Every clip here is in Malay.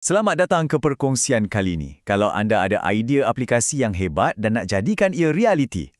Selamat datang ke perkongsian kali ini. Kalau anda ada idea aplikasi yang hebat dan nak jadikan ia realiti,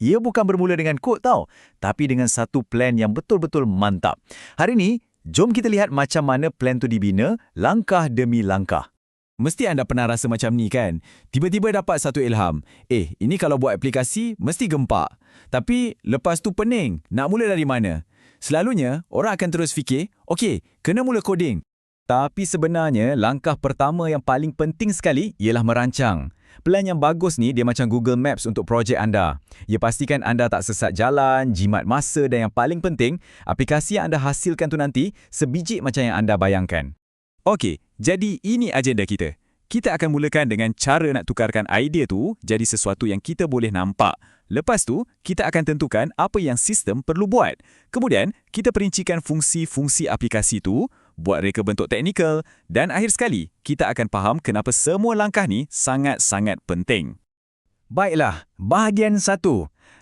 ia bukan bermula dengan kod tau, tapi dengan satu plan yang betul-betul mantap. Hari ini, jom kita lihat macam mana plan tu dibina, langkah demi langkah. Mesti anda pernah rasa macam ni kan? Tiba-tiba dapat satu ilham. Ini kalau buat aplikasi, mesti gempak. Tapi lepas tu pening, nak mula dari mana? Selalunya, orang akan terus fikir, okey, kena mula coding. Tapi sebenarnya, langkah pertama yang paling penting sekali ialah merancang. Plan yang bagus ni dia macam Google Maps untuk projek anda. Ia pastikan anda tak sesat jalan, jimat masa dan yang paling penting, aplikasi yang anda hasilkan tu nanti sebiji macam yang anda bayangkan. Okey, jadi ini agenda kita. Kita akan mulakan dengan cara nak tukarkan idea tu jadi sesuatu yang kita boleh nampak. Lepas tu, kita akan tentukan apa yang sistem perlu buat. Kemudian, kita perincikan fungsi-fungsi aplikasi tu, buat reka bentuk teknikal, dan akhir sekali, kita akan faham kenapa semua langkah ni sangat-sangat penting. Baiklah, bahagian 1.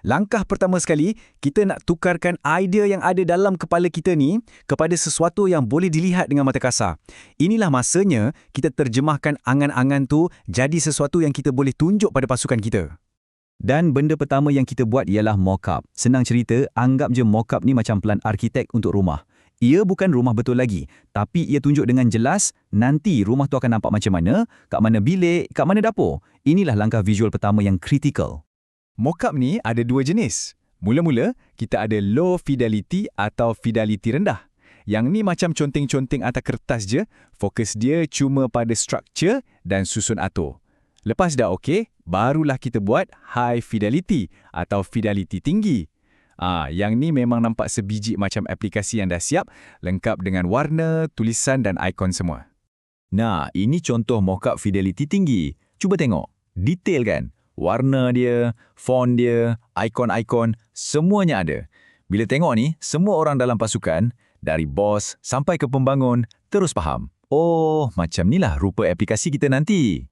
Langkah pertama sekali, kita nak tukarkan idea yang ada dalam kepala kita ni kepada sesuatu yang boleh dilihat dengan mata kasar. Inilah masanya kita terjemahkan angan-angan tu jadi sesuatu yang kita boleh tunjuk pada pasukan kita. Dan benda pertama yang kita buat ialah mock-up. Senang cerita, anggap je mock-up ni macam plan arkitek untuk rumah. Ia bukan rumah betul lagi, tapi ia tunjuk dengan jelas nanti rumah tu akan nampak macam mana, kat mana bilik, kat mana dapur. Inilah langkah visual pertama yang kritikal. Mock-up ni ada dua jenis. Mula-mula, kita ada low fidelity atau fidelity rendah. Yang ni macam conteng-conteng atas kertas je, fokus dia cuma pada structure dan susun atur. Lepas dah okey, barulah kita buat high fidelity atau fidelity tinggi. Yang ni memang nampak sebiji macam aplikasi yang dah siap, lengkap dengan warna, tulisan dan ikon semua. Nah, ini contoh mock-up fidelity tinggi. Cuba tengok. Detail kan? Warna dia, font dia, ikon-ikon, semuanya ada. Bila tengok ni, semua orang dalam pasukan, dari bos sampai ke pembangun, terus faham. Oh, macam nilah rupa aplikasi kita nanti.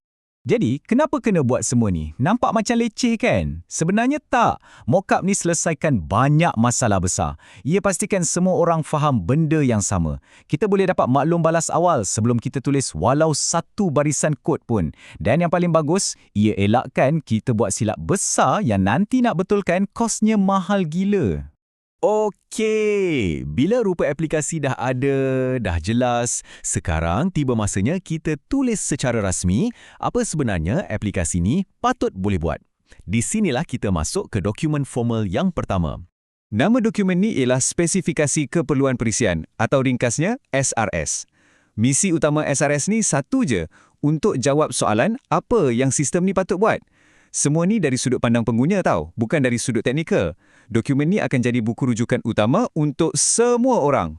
Jadi, kenapa kena buat semua ni? Nampak macam leceh kan? Sebenarnya tak. Mock-up ni selesaikan banyak masalah besar. Ia pastikan semua orang faham benda yang sama. Kita boleh dapat maklum balas awal sebelum kita tulis walau satu barisan kod pun. Dan yang paling bagus, ia elakkan kita buat silap besar yang nanti nak betulkan kosnya mahal gila. Okey, bila rupa aplikasi dah ada, dah jelas, sekarang tiba masanya kita tulis secara rasmi apa sebenarnya aplikasi ni patut boleh buat. Di sinilah kita masuk ke dokumen formal yang pertama. Nama dokumen ni ialah Spesifikasi Keperluan Perisian atau ringkasnya SRS. Misi utama SRS ni satu je, untuk jawab soalan apa yang sistem ni patut buat. Semua ni dari sudut pandang pengguna tau, bukan dari sudut teknikal. Dokumen ni akan jadi buku rujukan utama untuk semua orang.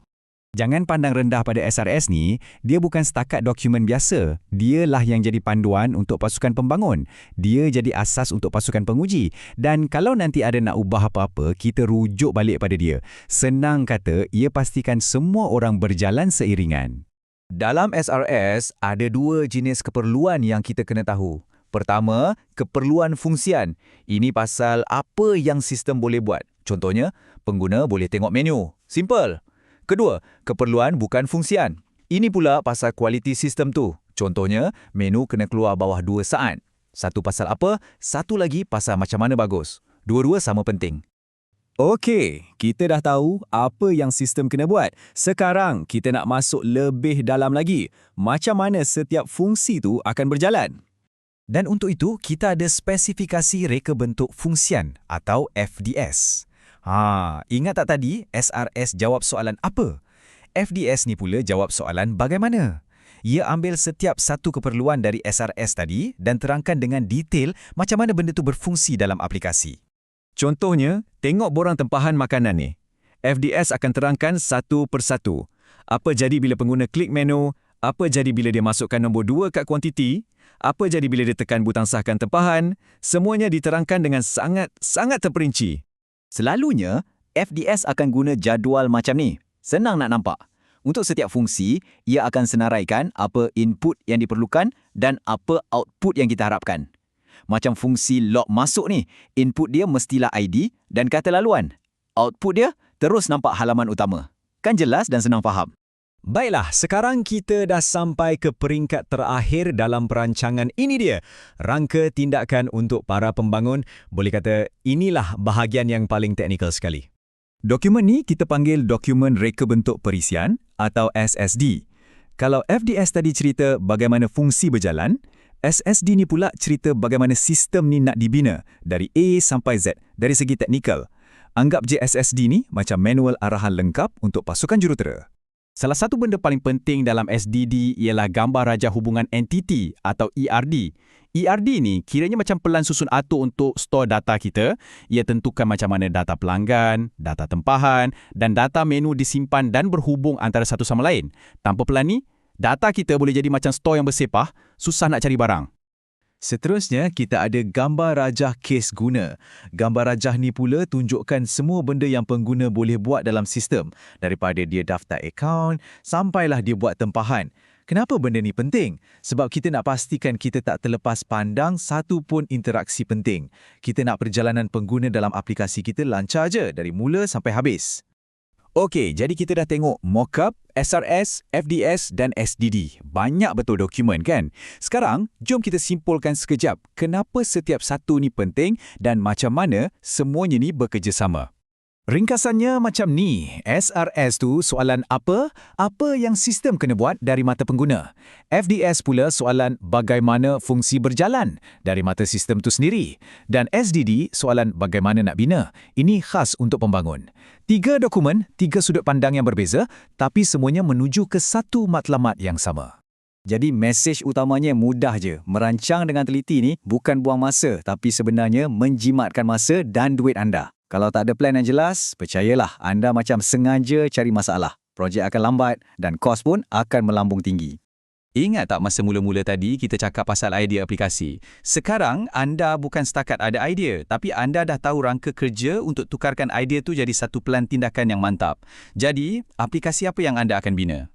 Jangan pandang rendah pada SRS ni, dia bukan setakat dokumen biasa. Dialah yang jadi panduan untuk pasukan pembangun. Dia jadi asas untuk pasukan penguji. Dan kalau nanti ada nak ubah apa-apa, kita rujuk balik pada dia. Senang kata, ia pastikan semua orang berjalan seiringan. Dalam SRS, ada dua jenis keperluan yang kita kena tahu. Pertama, keperluan fungsian. Ini pasal apa yang sistem boleh buat. Contohnya, pengguna boleh tengok menu. Simple. Kedua, keperluan bukan fungsian. Ini pula pasal kualiti sistem tu. Contohnya, menu kena keluar bawah 2 saat. Satu pasal apa, satu lagi pasal macam mana bagus. Dua-dua sama penting. Okey, kita dah tahu apa yang sistem kena buat. Sekarang, kita nak masuk lebih dalam lagi. Macam mana setiap fungsi tu akan berjalan? Dan untuk itu, kita ada spesifikasi reka bentuk fungsian atau FDS. Ingat tak tadi SRS jawab soalan apa? FDS ni pula jawab soalan bagaimana? Ia ambil setiap satu keperluan dari SRS tadi dan terangkan dengan detail macam mana benda tu berfungsi dalam aplikasi. Contohnya, tengok borang tempahan makanan ni. FDS akan terangkan satu persatu. Apa jadi bila pengguna klik menu? Apa jadi bila dia masukkan nombor 2 kat kuantiti? Apa jadi bila dia tekan butang sahkan tempahan? Semuanya diterangkan dengan sangat terperinci. Selalunya, FDS akan guna jadual macam ni. Senang nak nampak. Untuk setiap fungsi, ia akan senaraikan apa input yang diperlukan dan apa output yang kita harapkan. Macam fungsi log masuk ni, input dia mestilah ID dan kata laluan. Output dia terus nampak halaman utama. Kan jelas dan senang faham? Baiklah, sekarang kita dah sampai ke peringkat terakhir dalam perancangan. Ini dia, rangka tindakan untuk para pembangun. Boleh kata inilah bahagian yang paling teknikal sekali. Dokumen ni kita panggil Dokumen Reka Bentuk Perisian atau SSD. Kalau FDS tadi cerita bagaimana fungsi berjalan, SSD ni pula cerita bagaimana sistem ni nak dibina dari A sampai Z dari segi teknikal. Anggap je SSD ni macam manual arahan lengkap untuk pasukan jurutera. Salah satu benda paling penting dalam SDD ialah gambar rajah hubungan entiti atau ERD. ERD ni kiranya macam pelan susun atur untuk store data kita. Ia tentukan macam mana data pelanggan, data tempahan dan data menu disimpan dan berhubung antara satu sama lain. Tanpa pelan ni, data kita boleh jadi macam store yang bersepah, susah nak cari barang. Seterusnya, kita ada gambar rajah kes guna. Gambar rajah ni pula tunjukkan semua benda yang pengguna boleh buat dalam sistem, daripada dia daftar akaun sampailah dia buat tempahan. Kenapa benda ni penting? Sebab kita nak pastikan kita tak terlepas pandang satu pun interaksi penting. Kita nak perjalanan pengguna dalam aplikasi kita lancar je dari mula sampai habis. Okey, jadi kita dah tengok mockup, SRS, FDS dan SDD. Banyak betul dokumen kan? Sekarang, jom kita simpulkan sekejap kenapa setiap satu ni penting dan macam mana semuanya ni bekerjasama. Ringkasannya macam ni. SRS tu soalan apa? Apa yang sistem kena buat dari mata pengguna. FDS pula soalan bagaimana fungsi berjalan dari mata sistem tu sendiri. Dan SDD soalan bagaimana nak bina. Ini khas untuk pembangun. 3 dokumen, 3 sudut pandang yang berbeza, tapi semuanya menuju ke satu matlamat yang sama. Jadi mesej utamanya mudah je. Merancang dengan teliti ni bukan buang masa, tapi sebenarnya menjimatkan masa dan duit anda. Kalau tak ada plan yang jelas, percayalah anda macam sengaja cari masalah. Projek akan lambat dan kos pun akan melambung tinggi. Ingat tak masa mula-mula tadi kita cakap pasal idea aplikasi? Sekarang anda bukan setakat ada idea, tapi anda dah tahu rangka kerja untuk tukarkan idea tu jadi satu plan tindakan yang mantap. Jadi, aplikasi apa yang anda akan bina?